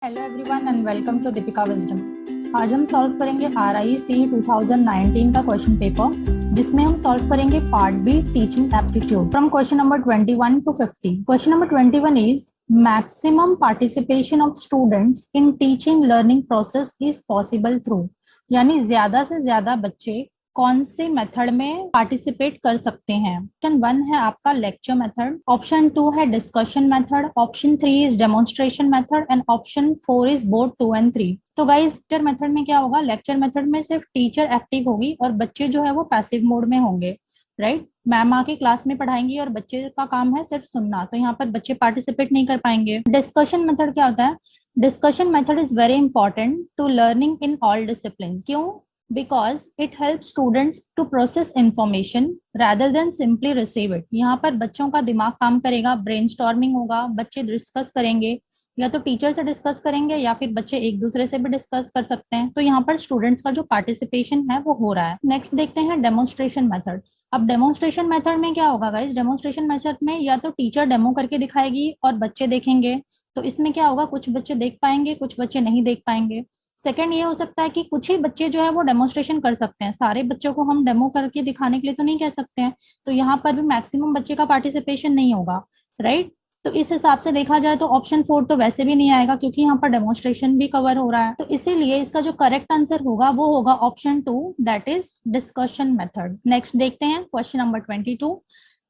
Hello everyone and welcome to Deepika wisdom. आज हम solve करेंगे RIC 2019 का क्वेश्चन पेपर, जिसमें हम सॉल्व करेंगे part be teaching aptitude from question number 21 to 50। Question number 21 is maximum participation of students in teaching learning process is possible through, यानी ज्यादा से ज्यादा बच्चे कौन से मेथड में पार्टिसिपेट कर सकते हैं। ऑप्शन 1 है आपका लेक्चर मेथड, ऑप्शन 2 है discussion method, option 3 is demonstration method and option 4 is board 2 and 3। तो गाइस लेक्चर मेथड में क्या होगा, लेक्चर मेथड में सिर्फ टीचर एक्टिव होगी और बच्चे जो है वो पैसिव मोड में होंगे, राइट। मैम आके क्लास में पढ़ाएंगी और बच्चे का काम है सिर्फ सुनना, तो यहाँ पर बच्चे पार्टिसिपेट नहीं कर पाएंगे। डिस्कशन मेथड क्या होता है, discussion method is very important to learning in all discipline. क्यों? Because it helps students to process information rather than simply receive it। यहाँ पर बच्चों का दिमाग काम करेगा, ब्रेनस्टॉर्मिंग होगा, बच्चे डिस्कस करेंगे, या तो टीचर से डिस्कस करेंगे या फिर बच्चे एक दूसरे से भी डिस्कस कर सकते हैं। तो यहाँ पर स्टूडेंट्स का जो पार्टिसिपेशन है वो हो रहा है। नेक्स्ट देखते हैं डेमोन्स्ट्रेशन मेथड। अब डेमोन्स्ट्रेशन मेथड में क्या होगा गाइस, डेमोन्स्ट्रेशन मेथड में या तो टीचर डेमो करके दिखाएगी और बच्चे देखेंगे। तो इसमें क्या होगा, कुछ बच्चे देख पाएंगे, कुछ बच्चे नहीं देख पाएंगे। सेकंड ये हो सकता है कि कुछ ही बच्चे जो है वो डेमोन्स्ट्रेशन कर सकते हैं, सारे बच्चों को हम डेमो करके दिखाने के लिए तो नहीं कह सकते हैं, तो यहाँ पर भी मैक्सिमम बच्चे का पार्टिसिपेशन नहीं होगा, राइट। तो इस हिसाब से देखा जाए तो ऑप्शन 4 तो वैसे भी नहीं आएगा, क्योंकि यहाँ पर डेमोन्स्ट्रेशन भी कवर हो रहा है। तो इसीलिए इसका जो करेक्ट आंसर होगा वो होगा option 2, that is discussion method. Next देखते हैं question number 22।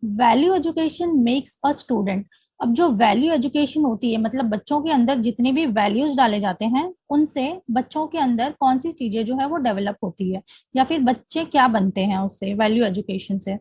Value education makes a student. अब जो वैल्यू एजुकेशन होती है, मतलब बच्चों के अंदर जितने भी वैल्यूज डाले जाते हैं उनसे बच्चों के अंदर कौन सी चीजें जो है वो डेवलप होती है, या फिर बच्चे क्या बनते हैं उससे, वैल्यू एजुकेशन से।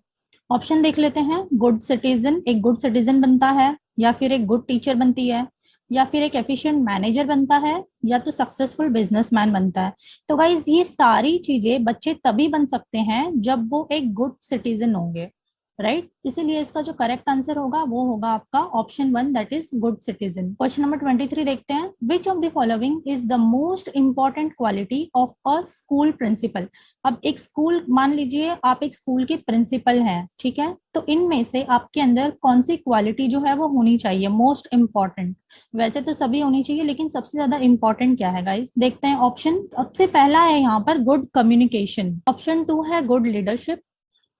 ऑप्शन देख लेते हैं। गुड सिटीजन, एक गुड सिटीजन बनता है, या फिर एक गुड टीचर बनती है, या फिर एक एफिशिएंट मैनेजर बनता है, या तो सक्सेसफुल बिजनेसमैन बनता है। तो गाइज ये सारी चीजें बच्चे तभी बन सकते हैं जब वो एक गुड सिटीजन होंगे, राइट। इसीलिए इसका जो करेक्ट आंसर होगा वो होगा आपका option 1, that is good citizen. Question number 23 देखते हैं। Which of the following is the most important quality of a school principal. अब एक स्कूल, मान लीजिए आप एक स्कूल के प्रिंसिपल हैं, ठीक है, तो इनमें से आपके अंदर कौन सी क्वालिटी जो है वो होनी चाहिए मोस्ट इंपॉर्टेंट। वैसे तो सभी होनी चाहिए, लेकिन सबसे ज्यादा इंपॉर्टेंट क्या है गाइस, देखते हैं ऑप्शन। सबसे पहला है यहाँ पर गुड कम्युनिकेशन, ऑप्शन 2 है गुड लीडरशिप,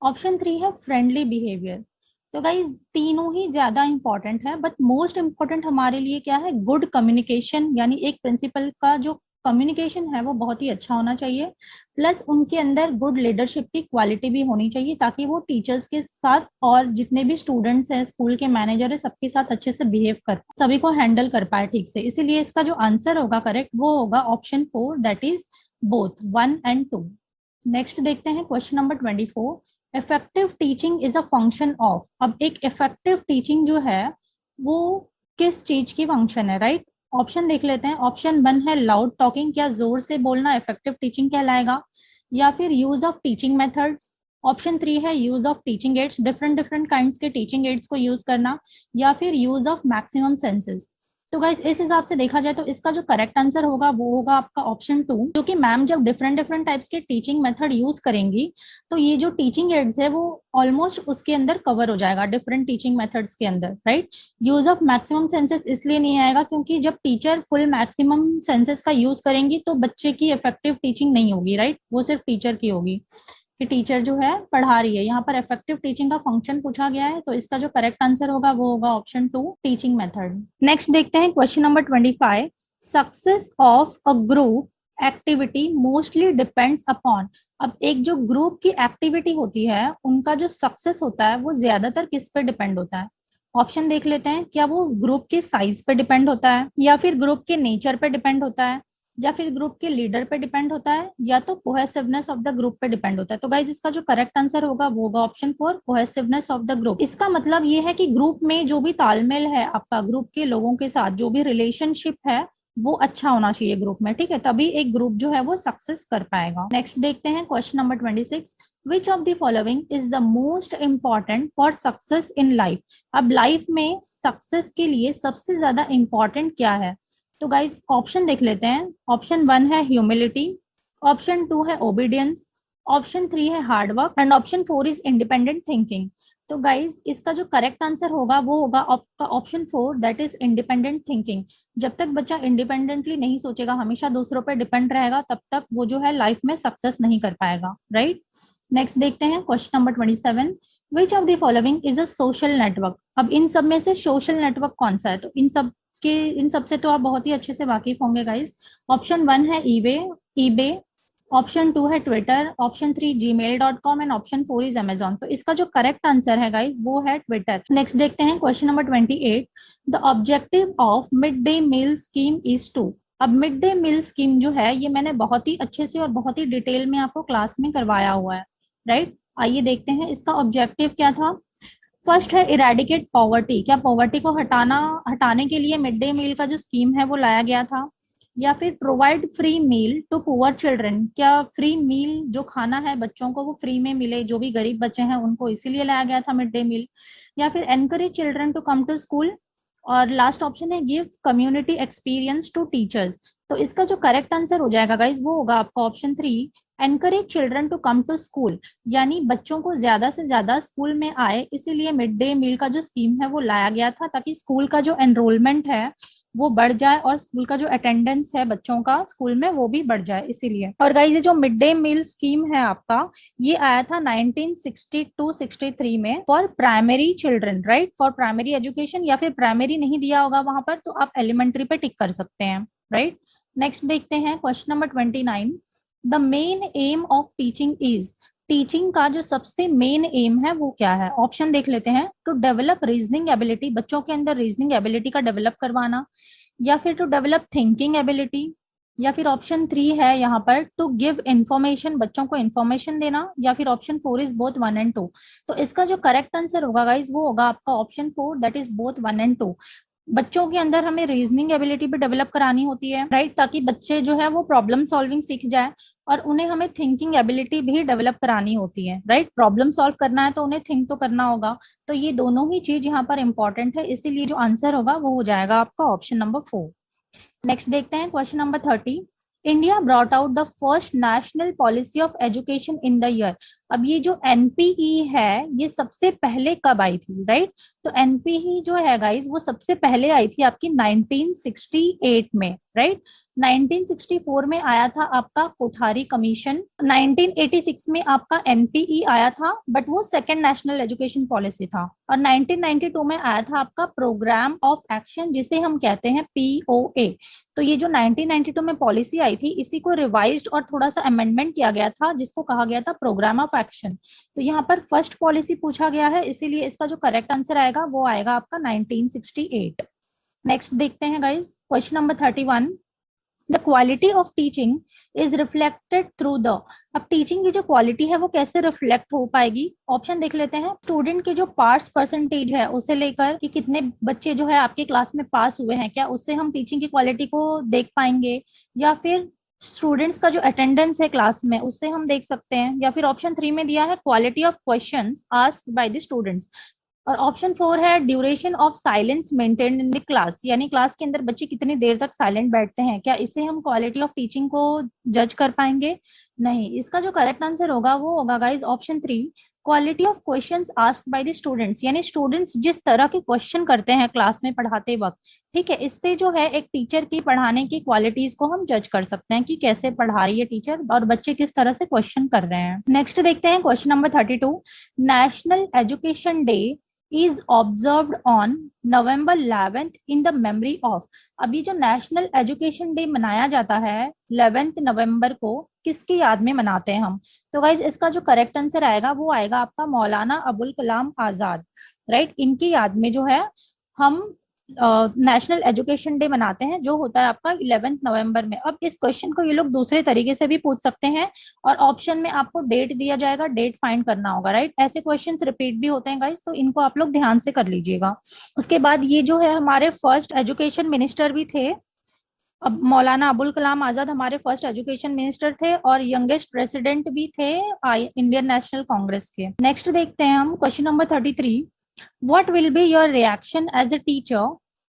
ऑप्शन 3 है फ्रेंडली बिहेवियर। तो गाइज तीनों ही ज्यादा इंपॉर्टेंट है, बट मोस्ट इंपॉर्टेंट हमारे लिए क्या है, गुड कम्युनिकेशन, यानी एक प्रिंसिपल का जो कम्युनिकेशन है वो बहुत ही अच्छा होना चाहिए, प्लस उनके अंदर गुड लीडरशिप की क्वालिटी भी होनी चाहिए, ताकि वो टीचर्स के साथ और जितने भी स्टूडेंट्स हैं, स्कूल के मैनेजर है, सबके साथ अच्छे से बिहेव कर, सभी को हैंडल कर पाए ठीक से। इसीलिए इसका जो आंसर होगा करेक्ट वो होगा option 4, that is both 1 and 2। Next देखते हैं question number 24। Effective teaching is a function of. अब एक इफेक्टिव टीचिंग जो है वो किस चीज की फंक्शन है, राइट। ऑप्शन देख लेते हैं। ऑप्शन 1 है लाउड टॉकिंग, क्या जोर से बोलना इफेक्टिव टीचिंग कहलाएगा, या फिर use of teaching methods. Option 3 है use of teaching ads, different different kinds के टीचिंग एड्स को यूज करना, या फिर यूज ऑफ मैक्सिमम सेंसेस। तो गाइज इस हिसाब से देखा जाए तो इसका जो करेक्ट आंसर होगा वो होगा आपका ऑप्शन 2, क्योंकि मैम जब डिफरेंट डिफरेंट टाइप्स के टीचिंग मेथड यूज करेंगी तो ये जो टीचिंग एड्स है वो ऑलमोस्ट उसके अंदर कवर हो जाएगा, डिफरेंट टीचिंग मेथड्स के अंदर, right. Use of maximum senses इसलिए नहीं आएगा क्योंकि जब टीचर फुल मैक्सिमम सेंसेस का यूज करेंगी तो बच्चे की इफेक्टिव टीचिंग नहीं होगी, राइट, वो सिर्फ टीचर की होगी कि टीचर जो है पढ़ा रही है। यहाँ पर इफेक्टिव टीचिंग का फंक्शन पूछा गया है, तो इसका जो करेक्ट आंसर होगा वो होगा ऑप्शन 2, टीचिंग मेथड। नेक्स्ट देखते हैं question number 25। Success of a group activity mostly depends upon. अब एक जो ग्रुप की एक्टिविटी होती है उनका जो सक्सेस होता है वो ज्यादातर किस पे डिपेंड होता है। ऑप्शन देख लेते हैं। क्या वो ग्रुप के साइज पे डिपेंड होता है, या फिर ग्रुप के नेचर पे डिपेंड होता है, या फिर ग्रुप के लीडर पे डिपेंड होता है, या तो कोहेसिवनेस ऑफ द ग्रुप पे डिपेंड होता है। तो गाइज इसका जो करेक्ट आंसर होगा वो होगा option 4, cohesiveness of the group. इसका मतलब ये है कि ग्रुप में जो भी तालमेल है आपका, ग्रुप के लोगों के साथ जो भी रिलेशनशिप है वो अच्छा होना चाहिए ग्रुप में, ठीक है, तभी एक ग्रुप जो है वो सक्सेस कर पाएगा। नेक्स्ट देखते हैं question number 26। Which of the following is the most important for success in life. अब लाइफ में सक्सेस के लिए सबसे ज्यादा इंपॉर्टेंट क्या है। तो गाइज ऑप्शन देख लेते हैं। ऑप्शन 1 है ह्यूमिलिटी, ऑप्शन 2 है ओबीडियंस, ऑप्शन 3 है hard work and option 4 is independent thinking. तो गाइज इसका जो करेक्ट आंसर होगा वो होगा आपका option 4, that is independent thinking. जब तक बच्चा इंडिपेंडेंटली नहीं सोचेगा, हमेशा दूसरों पर डिपेंड रहेगा, तब तक वो जो है लाइफ में सक्सेस नहीं कर पाएगा, राइट। नेक्स्ट देखते हैं question number 27, which of the following is a social network. अब इन सब में से सोशल नेटवर्क कौन सा है, तो इन सब से तो आप बहुत ही अच्छे से वाकिफ होंगे गाइज। ऑप्शन 1 है ईबे, ऑप्शन 2 है Twitter, option 3 gmail.com and option 4 is Amazon. तो इसका जो करेक्ट आंसर है गाइज वो है ट्विटर। नेक्स्ट देखते हैं question number 28, the objective of mid day meal scheme is to. अब मिड डे मील स्कीम जो है ये मैंने बहुत ही अच्छे से और बहुत ही डिटेल में आपको क्लास में करवाया हुआ है, राइट। आइए देखते हैं इसका ऑब्जेक्टिव क्या था। फर्स्ट है इरेडिकेट पॉवर्टी, क्या पॉवर्टी को हटाने के लिए मिड डे मील का जो स्कीम है वो लाया गया था। या फिर provide free meal to poor children, क्या फ्री मील जो खाना है बच्चों को वो फ्री में मिले, जो भी गरीब बच्चे हैं उनको, इसीलिए लाया गया था मिड डे मील। या फिर encourage children to come to school. और लास्ट ऑप्शन है give community experience to teachers. तो इसका जो करेक्ट आंसर हो जाएगा गाइज वो होगा आपका option 3, encourage children to come to school, यानी बच्चों को ज्यादा से ज्यादा स्कूल में आए, इसीलिए मिड डे मील का जो स्कीम है वो लाया गया था, ताकि स्कूल का जो एनरोलमेंट है वो बढ़ जाए और स्कूल का जो अटेंडेंस है बच्चों का स्कूल में वो भी बढ़ जाए, इसीलिए। और गाइस ये जो मिड डे मील स्कीम है आपका, ये आया था 1962-63 में for primary children, right, for primary education. या फिर प्राइमरी नहीं दिया होगा वहां पर तो आप एलिमेंट्री पे टिक कर सकते हैं, राइट। नेक्स्ट देखते हैं question number 29, the main M of teaching is. Teaching का जो सबसे मेन एम है वो क्या है। ऑप्शन देख लेते हैं, टू डेवलप रीजनिंग एबिलिटी, बच्चों के अंदर रीजनिंग एबिलिटी का डेवलप करवाना। या फिर टू डेवलप थिंकिंग एबिलिटी। या फिर ऑप्शन 3 है यहाँ पर टू गिव इंफॉर्मेशन, बच्चों को इंफॉर्मेशन देना। या फिर ऑप्शन 4 इज बोथ 1 and 2। तो इसका जो करेक्ट आंसर होगा गाइज वो होगा आपका option 4, that is both 1 and 2। बच्चों के अंदर हमें रीजनिंग एबिलिटी भी डेवलप करानी होती है, राइट, ताकि बच्चे जो है वो प्रॉब्लम सॉल्विंग सीख जाए। और उन्हें हमें थिंकिंग एबिलिटी भी डेवलप करानी होती है, राइट। प्रॉब्लम सॉल्व करना है तो उन्हें थिंक तो करना होगा। तो ये दोनों ही चीज यहाँ पर इंपॉर्टेंट है, इसीलिए जो आंसर होगा वो हो जाएगा आपका ऑप्शन नंबर 4। नेक्स्ट देखते हैं question number 30, India brought out the first national policy of education in the year. अब ये जो एनपीई है ये सबसे पहले कब आई थी, राइट। तो एनपीई जो है गाइज वो सबसे पहले आई थी आपकी 1968 में, राइट। 1964 में आया था आपका कोठारी कमीशन। 1986 में आपका एनपीई आया था, बट वो सेकेंड नेशनल एजुकेशन पॉलिसी था। और 1992 में आया था आपका प्रोग्राम ऑफ एक्शन, जिसे हम कहते हैं पीओए। तो ये जो 1992 में पॉलिसी आई थी इसी को रिवाइज्ड और थोड़ा सा अमेंडमेंट किया गया था, जिसको कहा गया था प्रोग्राम ऑफ एक्शन। तो यहाँ पर फर्स्ट पॉलिसी पूछा गया है, इसीलिए इसका जो करेक्ट आंसर आएगा वो आएगा आपका 1968। नेक्स्ट देखते हैं guys question number 31, the quality of teaching is reflected through the. अब टीचिंग की जो क्वालिटी है वो कैसे रिफ्लेक्ट हो पाएगी। ऑप्शन देख लेते हैं, स्टूडेंट के जो पास परसेंटेज है उसे लेकर कि कितने बच्चे जो है आपके क्लास में पास हुए हैं, क्या उससे हम टीचिंग की क्वालिटी को देख पाएंगे। या फिर स्टूडेंट्स का जो अटेंडेंस है क्लास में उससे हम देख सकते हैं। या फिर ऑप्शन 3 में दिया है quality of questions asked by the students. और ऑप्शन 4 है duration of silence maintained in the class, यानी क्लास के अंदर बच्चे कितनी देर तक साइलेंट बैठते हैं, क्या इससे हम क्वालिटी ऑफ टीचिंग को जज कर पाएंगे। नहीं, इसका जो करेक्ट आंसर होगा वो होगा guys option 3, quality of questions asked by the students, यानी स्टूडेंट्स जिस तरह के क्वेश्चन करते हैं क्लास में पढ़ाते वक्त, ठीक है, इससे जो है एक टीचर की पढ़ाने की क्वालिटीज को हम जज कर सकते हैं कि कैसे पढ़ा रही है टीचर और बच्चे किस तरह से क्वेश्चन कर रहे हैं। नेक्स्ट देखते हैं question number 32, national education day is observed on November 11th in the memory of। अभी जो नेशनल एजुकेशन डे मनाया जाता है 11 नवंबर को, किसकी याद में मनाते हैं हम। तो गाइज इसका जो करेक्ट आंसर आएगा वो आएगा आपका मौलाना अबुल कलाम आजाद, राइट। इनकी याद में जो है हम नेशनल एजुकेशन डे मनाते हैं, जो होता है आपका 11 नवंबर में। अब इस क्वेश्चन को ये लोग दूसरे तरीके से भी पूछ सकते हैं और ऑप्शन में आपको डेट दिया जाएगा, डेट फाइंड करना होगा, राइट। ऐसे क्वेश्चंस रिपीट भी होते हैं गाइस, तो इनको आप लोग ध्यान से कर लीजिएगा। उसके बाद ये जो है हमारे फर्स्ट एजुकेशन मिनिस्टर भी थे। अब मौलाना अबुल कलाम आजाद हमारे फर्स्ट एजुकेशन मिनिस्टर थे और यंगेस्ट प्रेसिडेंट भी थे इंडियन नेशनल कांग्रेस के। नेक्स्ट देखते हैं हम question number 33, what will be your reaction as a teacher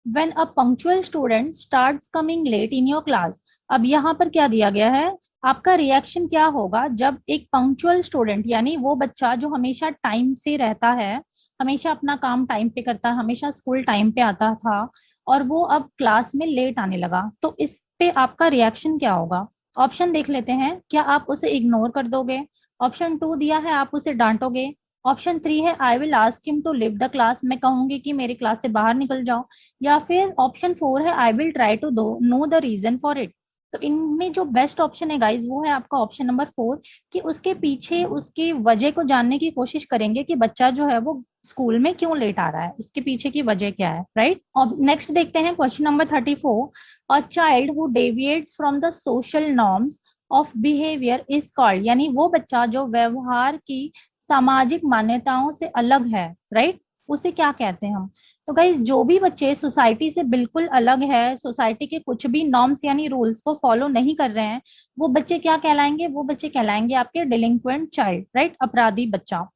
when a punctual student starts coming late in your class। अब यहाँ पर क्या दिया गया है, आपका रिएक्शन क्या होगा जब एक पंक्चुअल स्टूडेंट, यानी वो बच्चा जो हमेशा टाइम से रहता है, हमेशा अपना काम टाइम पे करता है, हमेशा स्कूल टाइम पे आता था, और वो अब क्लास में लेट आने लगा, तो इस पे आपका रिएक्शन क्या होगा? ऑप्शन देख लेते हैं। क्या आप उसे इग्नोर कर दोगे? ऑप्शन 2 दिया है, आप उसे डांटोगे। ऑप्शन 3 है, I will ask him to leave the class, मैं कहूंगी कि मेरी क्लास से बाहर निकल जाओ। या फिर ऑप्शन 4 है, I will try to to know the reason for it. तो इनमें जो बेस्ट ऑप्शन है गाइज वो है आपका ऑप्शन नंबर 4, कि उसके पीछे उसकी वजह को जानने की कोशिश करेंगे कि बच्चा जो है वो स्कूल में क्यों लेट आ रहा है, इसके पीछे की वजह क्या है, राइट। अब नेक्स्ट देखते हैं question number 34। A child who deviates from the social norms of behaviour is called, यानी वो बच्चा जो व्यवहार की सामाजिक मान्यताओं से अलग है, राइट, उसे क्या कहते हैं हम? तो गाइज जो भी बच्चे सोसाइटी से बिल्कुल अलग है, सोसाइटी के कुछ भी नॉर्म्स यानी रूल्स को फॉलो नहीं कर रहे हैं, वो बच्चे क्या कहलाएंगे? वो बच्चे कहलाएंगे आपके डिलिंक्वेंट चाइल्ड, राइट, अपराधी बच्चा।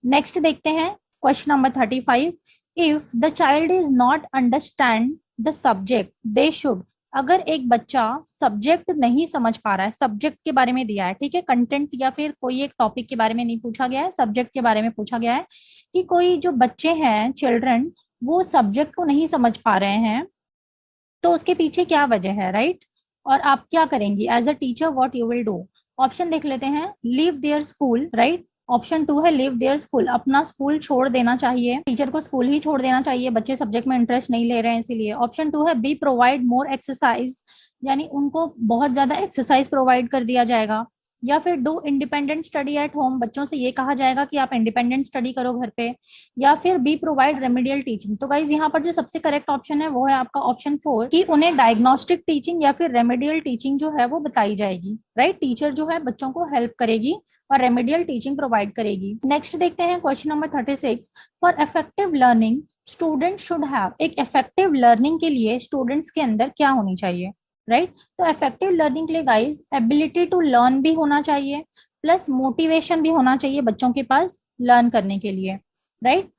नेक्स्ट देखते हैं question number 35। If the child is not understand the subject they should, अगर एक बच्चा सब्जेक्ट नहीं समझ पा रहा है, सब्जेक्ट के बारे में दिया है, ठीक है, कंटेंट या फिर कोई एक टॉपिक के बारे में नहीं पूछा गया है, सब्जेक्ट के बारे में पूछा गया है, कि कोई जो बच्चे हैं, चिल्ड्रन, वो सब्जेक्ट को नहीं समझ पा रहे हैं, तो उसके पीछे क्या वजह है, राइट, और आप क्या करेंगी as a teacher, what you will do? Option देख लेते हैं। Leave their school, right, option 2 है लीव देयर स्कूल, अपना स्कूल छोड़ देना चाहिए, टीचर को स्कूल ही छोड़ देना चाहिए, बच्चे सब्जेक्ट में इंटरेस्ट नहीं ले रहे हैं इसीलिए। ऑप्शन 2 है बी प्रोवाइड मोर एक्सरसाइज, यानी उनको बहुत ज्यादा एक्सरसाइज प्रोवाइड कर दिया जाएगा। या फिर do independent study at home, बच्चों से ये कहा जाएगा कि आप इंडिपेंडेंट स्टडी करो घर पे। या फिर बी प्रोवाइड रेमेडियल टीचिंग। तो गाइज यहाँ पर जो सबसे करेक्ट ऑप्शन है वो है आपका ऑप्शन 4, कि उन्हें डायग्नोस्टिक टीचिंग या फिर रेमेडियल टीचिंग जो है वो बताई जाएगी, राइट, टीचर जो है बच्चों को हेल्प करेगी और रेमेडियल टीचिंग प्रोवाइड करेगी। नेक्स्ट देखते हैं question number 36। For effective learning student should have, एक इफेक्टिव लर्निंग के लिए स्टूडेंट्स के अंदर क्या होनी चाहिए, राइट। तो इफेक्टिव लर्निंग के लिए गाइज एबिलिटी टू लर्न भी होना चाहिए, प्लस मोटिवेशन भी होना चाहिए बच्चों के पास लर्न करने के लिए, राइट।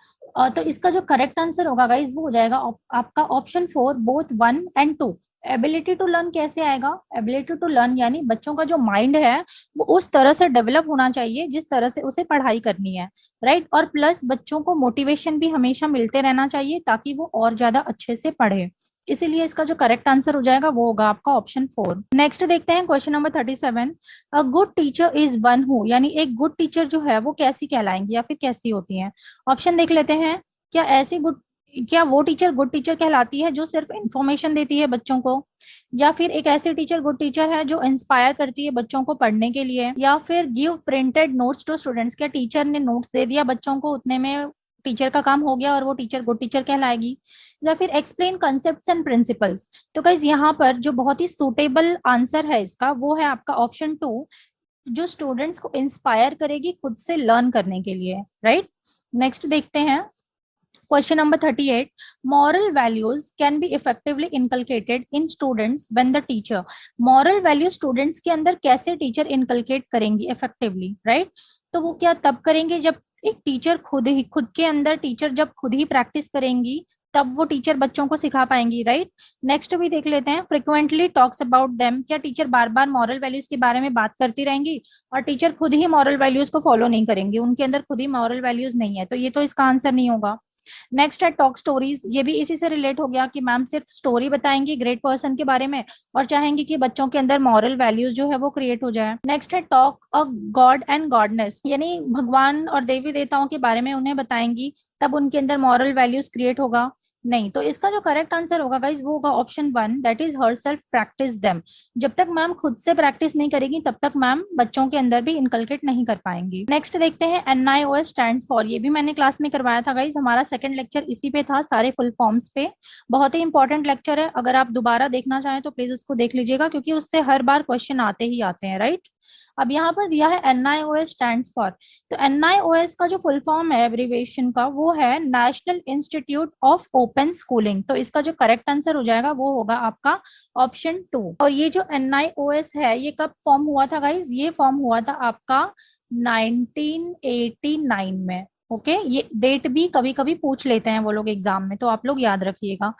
तो इसका जो करेक्ट आंसर होगा गाइज वो हो जाएगा आपका option 4, both 1 and 2। Ability to learn कैसे आएगा? एबिलिटी टू लर्न यानी बच्चों का जो माइंड है वो उस तरह से डेवलप होना चाहिए जिस तरह से उसे पढ़ाई करनी है, राइट। और प्लस बच्चों को मोटिवेशन भी हमेशा मिलते रहना चाहिए ताकि वो और ज्यादा अच्छे से पढ़े, इसीलिए इसका जो करेक्ट आंसर हो जाएगा वो होगा आपका ऑप्शन 4। नेक्स्ट देखते हैं question number 37। A good teacher is one who, यानी एक गुड टीचर जो है वो कैसी कहलाएंगी या फिर कैसी होती है? ऑप्शन देख लेते हैं। क्या वो टीचर गुड टीचर कहलाती है जो सिर्फ इंफॉर्मेशन देती है बच्चों को? या फिर एक ऐसी टीचर गुड टीचर है जो इंस्पायर करती है बच्चों को पढ़ने के लिए? या फिर give printed notes to students, क्या टीचर ने नोट्स दे दिया बच्चों को, उतने में टीचर का काम हो गया और वो टीचर गुड टीचर कहलाएगी? या फिर एक्सप्लेन कॉन्सेप्ट्स एंड प्रिंसिपल्स। तो गाइज यहाँ पर जो बहुत ही सुटेबल आंसर है इसका वो है आपका ऑप्शन 2, जो स्टूडेंट्स को इंस्पायर करेगी खुद से लर्न करने के लिए, राइट। नेक्स्ट देखते हैं question number 38। Moral values can be effectively inculcated in students when the teacher, moral value students के अंदर कैसे टीचर इनकलकेट करेंगी इफेक्टिवली, राइट। तो वो क्या तब करेंगे जब एक टीचर खुद के अंदर टीचर जब खुद ही प्रैक्टिस करेंगी तब वो टीचर बच्चों को सिखा पाएंगी, राइट। नेक्स्ट भी देख लेते हैं। फ्रिक्वेंटली टॉक्स अबाउट देम, क्या टीचर बार बार मॉरल वैल्यूज के बारे में बात करती रहेंगी और टीचर खुद ही मॉरल वैल्यूज को फॉलो नहीं करेंगे, उनके अंदर खुद ही मॉरल वैल्यूज नहीं है, तो ये तो इसका आंसर नहीं होगा। नेक्स्ट है टॉक स्टोरीज, ये भी इसी से रिलेट हो गया कि मैम सिर्फ स्टोरी बताएंगी ग्रेट पर्सन के बारे में और चाहेंगी कि बच्चों के अंदर मॉरल वैल्यूज जो है वो क्रिएट हो जाए। नेक्स्ट है talk a God and goodness, यानी भगवान और देवी देवताओं के बारे में उन्हें बताएंगी तब उनके अंदर मॉरल वैल्यूज क्रिएट होगा, नहीं। तो इसका जो करेक्ट आंसर होगा गाइज वो होगा option 1, that is herself practice them. जब तक मैम खुद से प्रैक्टिस नहीं करेगी तब तक मैम बच्चों के अंदर भी इनकलकेट नहीं कर पाएंगी। नेक्स्ट देखते हैं NIOS स्टैंड्स फॉर, ये भी मैंने क्लास में करवाया था गाइज, हमारा सेकंड लेक्चर इसी पे था, सारे फुल फॉर्म्स पे। बहुत ही इंपॉर्टेंट लेक्चर है, अगर आप दोबारा देखना चाहें तो प्लीज उसको देख लीजिएगा क्योंकि उससे हर बार क्वेश्चन आते ही आते हैं, राइट। अब यहाँ पर दिया है NIOS स्टैंड्स फॉर, तो NIOS का जो फुल फॉर्म है एब्रीविएशन का वो है national institute of open schooling, तो इसका जो करेक्ट आंसर हो जाएगा वो होगा आपका ऑप्शन 2। और ये जो NIOS है ये कब फॉर्म हुआ था गाइज? ये फॉर्म हुआ था आपका 1989 में, ओके। ये डेट भी कभी कभी पूछ लेते हैं वो लोग एग्जाम में, तो आप लोग याद रखिएगा।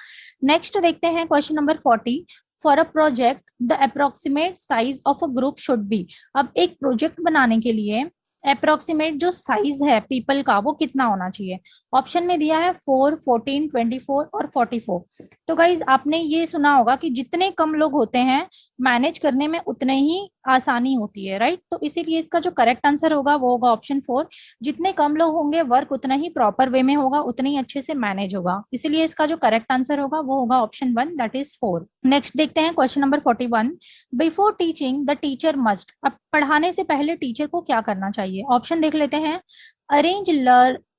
नेक्स्ट देखते हैं question number 40। For a project the approximate size of a group should be, अब एक प्रोजेक्ट बनाने के लिए अप्रोक्सीमेट जो साइज है पीपल का वो कितना होना चाहिए? ऑप्शन में दिया है 4, 14, 24 और 44। तो गाइज आपने ये सुना होगा कि जितने कम लोग होते हैं मैनेज करने में उतने ही आसानी होती है, राइट। तो इसीलिए इसका जो करेक्ट आंसर होगा वो होगा ऑप्शन 4। जितने कम लोग होंगे वर्क उतना ही प्रॉपर वे में होगा, उतने ही अच्छे से मैनेज होगा, इसीलिए इसका जो करेक्ट आंसर होगा वो होगा ऑप्शन 1, दैट इज 4। नेक्स्ट देखते हैं question number 41। Before teaching the teacher must, अब पढ़ाने से पहले टीचर को क्या करना चाहिए। ऑप्शन देख लेते हैं।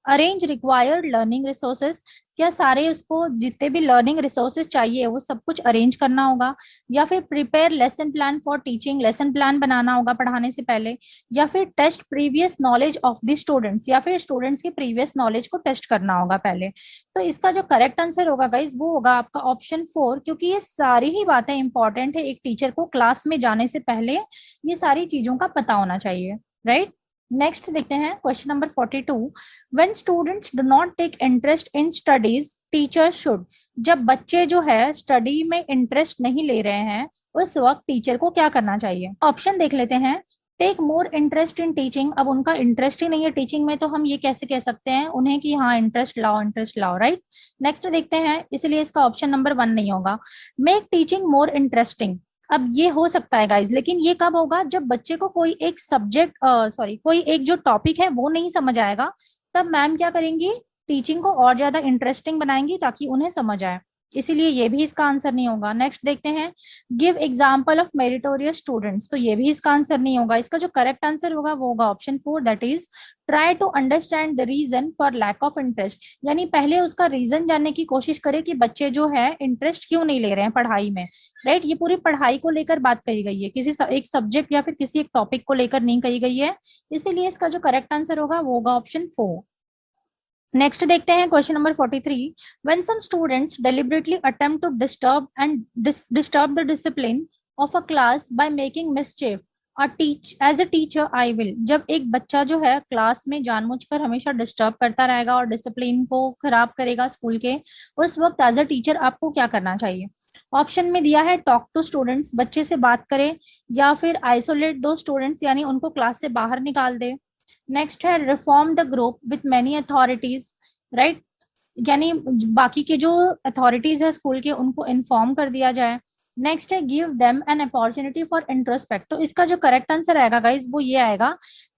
अरेंज रिक्वायर्ड लर्निंग रिसोर्सेस, क्या सारे उसको जितने भी लर्निंग रिसोर्सेज चाहिए वो सब कुछ अरेंज करना होगा, या फिर prepare lesson plan for teaching, lesson plan बनाना होगा पढ़ाने से पहले, या फिर test previous knowledge of the students, या फिर स्टूडेंट्स की प्रीवियस नॉलेज को टेस्ट करना होगा पहले। तो इसका जो करेक्ट आंसर होगा गाइज वो होगा आपका ऑप्शन 4, क्योंकि ये सारी ही बातें इंपॉर्टेंट है। एक टीचर को क्लास में जाने से पहले ये सारी चीजों का पता होना चाहिए, राइट। नेक्स्ट देखते हैं question number 42। When students do not take interest in studies teacher should, जब बच्चे जो है स्टडी में इंटरेस्ट नहीं ले रहे हैं उस वक्त टीचर को क्या करना चाहिए। ऑप्शन देख लेते हैं। Take more interest in teaching, अब उनका इंटरेस्ट ही नहीं है टीचिंग में, तो हम ये कैसे कह सकते हैं उन्हें कि हाँ इंटरेस्ट लाओ, राइट। नेक्स्ट देखते हैं, इसलिए इसका ऑप्शन नंबर 1 नहीं होगा। मेक टीचिंग मोर इंटरेस्टिंग, अब ये हो सकता है गाइज, लेकिन ये कब होगा जब बच्चे को कोई एक सब्जेक्ट कोई एक जो टॉपिक है वो नहीं समझ आएगा, तब मैम क्या करेंगी, टीचिंग को और ज्यादा इंटरेस्टिंग बनाएंगी ताकि उन्हें समझ आए, इसीलिए ये भी इसका आंसर नहीं होगा। नेक्स्ट देखते हैं। Give example of meritorious students, तो ये भी इसका आंसर नहीं होगा। इसका जो करेक्ट आंसर होगा वो होगा option 4, that is try to understand the reason for lack of interest, यानी पहले उसका रीजन जानने की कोशिश करे कि बच्चे जो है इंटरेस्ट क्यों नहीं ले रहे हैं पढ़ाई में, राइट। ये पूरी पढ़ाई को लेकर बात कही गई है, किसी एक सब्जेक्ट या फिर किसी एक टॉपिक को लेकर नहीं कही गई है, इसीलिए इसका जो करेक्ट आंसर होगा वो होगा ऑप्शन 4। नेक्स्ट देखते हैं question number 43। When some students deliberately attempt to disturb the discipline of a class by making mischief as a teacher I will, जब एक बच्चा जो है क्लास में जानबूझकर हमेशा डिस्टर्ब करता रहेगा और डिसिप्लिन को खराब करेगा स्कूल के, उस वक्त एज अ टीचर आपको क्या करना चाहिए। ऑप्शन में दिया है टॉक टू स्टूडेंट्स, बच्चे से बात करें, या फिर आइसोलेट दो स्टूडेंट्स यानी उनको क्लास से बाहर निकाल दे। नेक्स्ट है reform the group with many authorities, right, यानी बाकी के जो अथॉरिटीज है स्कूल के उनको इन्फॉर्म कर दिया जाए। नेक्स्ट है give them an opportunity for introspect, तो इसका जो करेक्ट आंसर आएगा गाइज वो ये आएगा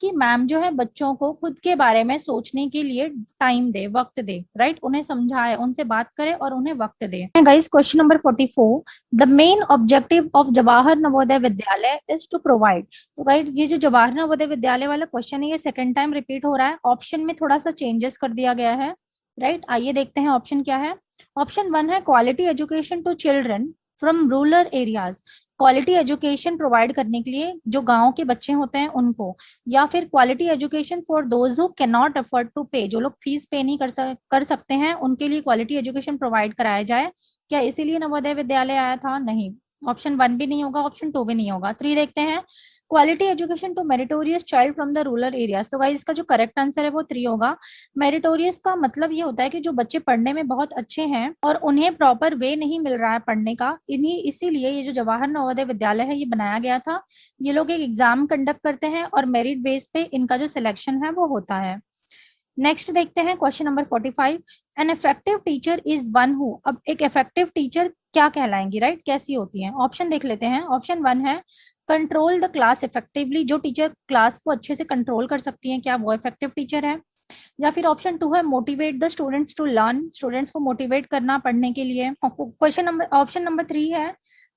कि मैम जो है बच्चों को खुद के बारे में सोचने के लिए टाइम दे, वक्त दे, राइट, उन्हें समझाए, उनसे बात करे और उन्हें वक्त दे। Guys question number 44। The main objective of Jawahar Navodaya Vidyalaya is to provide, तो गाइज ये जो जवाहर नवोदय विद्यालय वाला क्वेश्चन है ये सेकेंड टाइम रिपीट हो रहा है, ऑप्शन में थोड़ा सा चेंजेस कर दिया गया है, राइट। आइए देखते हैं ऑप्शन क्या है। ऑप्शन 1 है quality education to children from rural areas, quality education provide करने के लिए जो गांव के बच्चे होते हैं उनको, या फिर quality education for those who can not afford to pay, जो लोग फीस पे नहीं कर सकते हैं उनके लिए क्वालिटी एजुकेशन प्रोवाइड कराया जाए, क्या इसीलिए नवोदय विद्यालय आया था। नहीं, ऑप्शन 1 भी नहीं होगा, ऑप्शन 2 भी नहीं होगा। 3 देखते हैं। Quality education to meritorious child from the rural areas, तो गाइस इसका जो करेक्ट आंसर है वो 3 होगा। मेरिटोरियस का मतलब ये होता है कि जो बच्चे पढ़ने में बहुत अच्छे हैं और उन्हें प्रॉपर वे नहीं मिल रहा है पढ़ने का, इसीलिए ये जो जवाहर नवोदय विद्यालय है ये बनाया गया था। ये लोग एक एग्जाम कंडक्ट करते हैं और मेरिट बेस पे इनका जो सिलेक्शन है वो होता है। नेक्स्ट देखते हैं question number 45। An effective teacher is one who, अब एक इफेक्टिव टीचर क्या कहलाएंगी, राइट, कैसी होती है। ऑप्शन देख लेते हैं। ऑप्शन 1 है कंट्रोल द क्लास इफेक्टिवली, जो टीचर क्लास को अच्छे से कंट्रोल कर सकती है, क्या वो इफेक्टिव टीचर है। या फिर ऑप्शन 2 है motivate the students to learn, students को मोटिवेट करना पढ़ने के लिए। ऑप्शन नंबर 3 है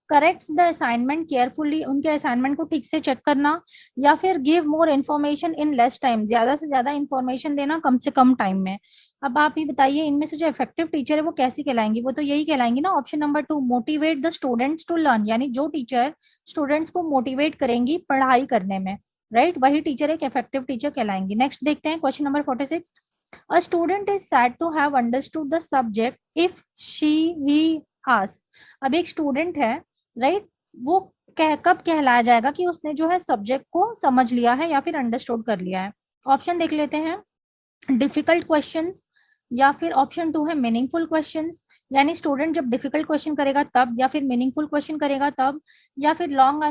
करेक्ट्स द असाइनमेंट केयरफुली, उनके असाइनमेंट को ठीक से चेक करना। या फिर give more information in less time, ज्यादा से ज्यादा इन्फॉर्मेशन देना कम से कम टाइम में। अब आप ही बताइए इनमें से जो इफेक्टिव टीचर है वो कैसी कहलाएंगी, वो तो यही कहलाएंगी ना, option number 2 motivate the students to learn, यानी जो टीचर स्टूडेंट्स को मोटिवेट करेंगी पढ़ाई करने में, राइट, वही टीचर एक इफेक्टिव टीचर कहलाएंगी। नेक्स्ट देखते हैं question number 46। A student is said to have understood the subject if she he ask, अब एक स्टूडेंट है, राइट, वो कब कहलाया जाएगा कि उसने जो है सब्जेक्ट को समझ लिया है या फिर अंडरस्टूड कर लिया है। ऑप्शन देख लेते हैं। डिफिकल्ट क्वेश्चंस, या फिर ऑप्शन 2 है मीनिंगफुल क्वेश्चंस, यानी स्टूडेंट जब डिफिकल्ट क्वेश्चन करेगा तब, या फिर मीनिंगफुल क्वेश्चन करेगा तब, या फिर लॉन्ग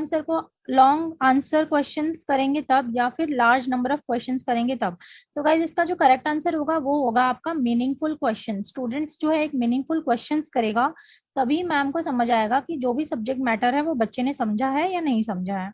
आंसर क्वेश्चंस करेंगे तब, या फिर लार्ज नंबर ऑफ क्वेश्चंस करेंगे तब। तो गाइज इसका जो करेक्ट आंसर होगा वो होगा आपका मीनिंगफुल क्वेश्चन। स्टूडेंट्स जो है एक मीनिंगफुल क्वेश्चंस करेगा तभी मैम को समझ आएगा कि जो भी सब्जेक्ट मैटर है वो बच्चे ने समझा है या नहीं समझा है।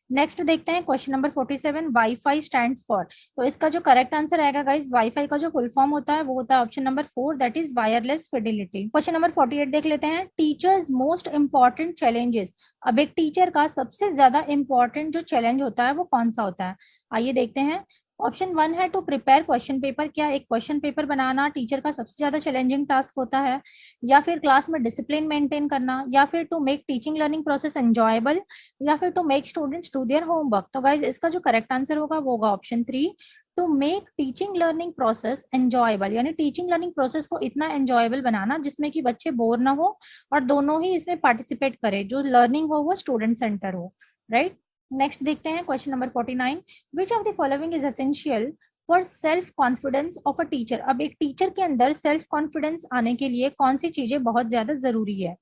नेक्स्ट देखते हैं question number 47, wifi stands for. तो इसका जो करेक्ट आंसर आएगा गाइस, वाईफाई का जो फुल फॉर्म होता है वो होता है option number 4, that is wireless fidelity. Question number 48 देख लेते हैं, टीचर्स मोस्ट इंपॉर्टेंट चैलेंजेस। अब एक टीचर का सबसे ज्यादा इंपॉर्टेंट जो चैलेंज होता है वो कौन सा होता है, आइए देखते हैं। ऑप्शन 1 है टू प्रिपेयर क्वेश्चन पेपर। क्या एक क्वेश्चन पेपर बनाना टीचर का सबसे ज्यादा चैलेंजिंग टास्क होता है, या फिर क्लास में डिसिप्लिन मेंटेन करना, या फिर to make teaching learning process enjoyable, या फिर to make students do their homework. तो गाइज इसका जो करेक्ट आंसर होगा वो होगा option 3, to make teaching learning process enjoyable, यानी टीचिंग लर्निंग प्रोसेस को इतना एंजॉयबल बनाना जिसमें कि बच्चे बोर ना हो और दोनों ही इसमें पार्टिसिपेट करे, जो लर्निंग हो वो स्टूडेंट सेंटर हो, राइट। नेक्स्ट देखते हैं question number 49, which of the following is essential for self confidence of a teacher. अब एक टीचर के अंदर सेल्फ कॉन्फिडेंस आने के लिए कौन सी चीजें बहुत ज्यादा जरूरी है।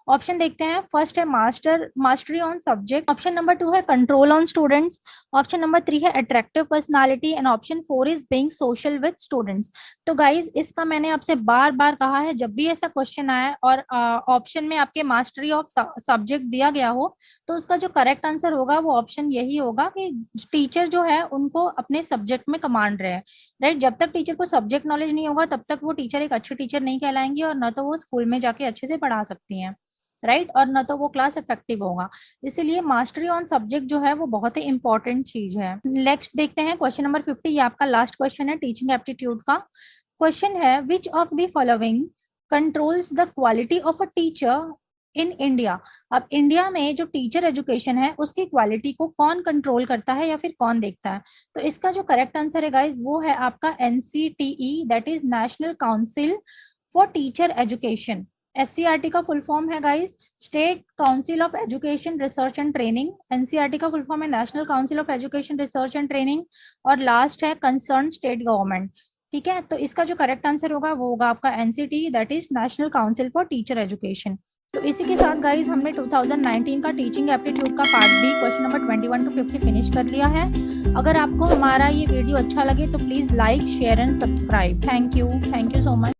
ऑप्शन देखते हैं, फर्स्ट है mastery on subject, option number 2 है control on students, option number 3 है attractive personality, and option 4 is being social with students. तो गाइज इसका मैंने आपसे बार बार कहा है, जब भी ऐसा क्वेश्चन आए और ऑप्शन में आपके मास्टरी ऑफ सब्जेक्ट दिया गया हो तो उसका जो करेक्ट आंसर होगा वो ऑप्शन यही होगा कि टीचर जो है उनको अपने सब्जेक्ट में कमांड रहे, राइट। जब तक टीचर को सब्जेक्ट नॉलेज नहीं होगा तब तक वो टीचर एक अच्छी टीचर नहीं कहलाएंगी, और न तो वो स्कूल में जाके अच्छे से पढ़ा सकती हैं, राइट, और न तो वो क्लास इफेक्टिव होगा। इसीलिए मास्टरी ऑन सब्जेक्ट जो है वो बहुत ही इंपॉर्टेंट चीज है। नेक्स्ट देखते हैं क्वेश्चन नंबर 50, ये आपका लास्ट क्वेश्चन है टीचिंग एप्टीट्यूड का। क्वेश्चन है, विच of the following controls the quality of a teacher in India. अब इंडिया में जो टीचर एजुकेशन है उसकी क्वालिटी को कौन कंट्रोल करता है या फिर कौन देखता है। तो इसका जो करेक्ट आंसर है गाइज वो है आपका NCTE, that is national council for teacher education. SCRT का फुल फॉर्म है guys state council of education research and training. NCRT का फुल फॉर्म है national council of education research and training, और last है concern state government. ठीक है, तो इसका जो करेक्ट आंसर होगा वो होगा आपका NCTE, that is national council for teacher education. तो इसी के साथ गाइज हमने 2019 का टीचिंग एप्टीट्यूड का part B question number 21 to 50 finish कर लिया है। अगर आपको हमारा ये वीडियो अच्छा लगे तो please like, share and subscribe. Thank you so much.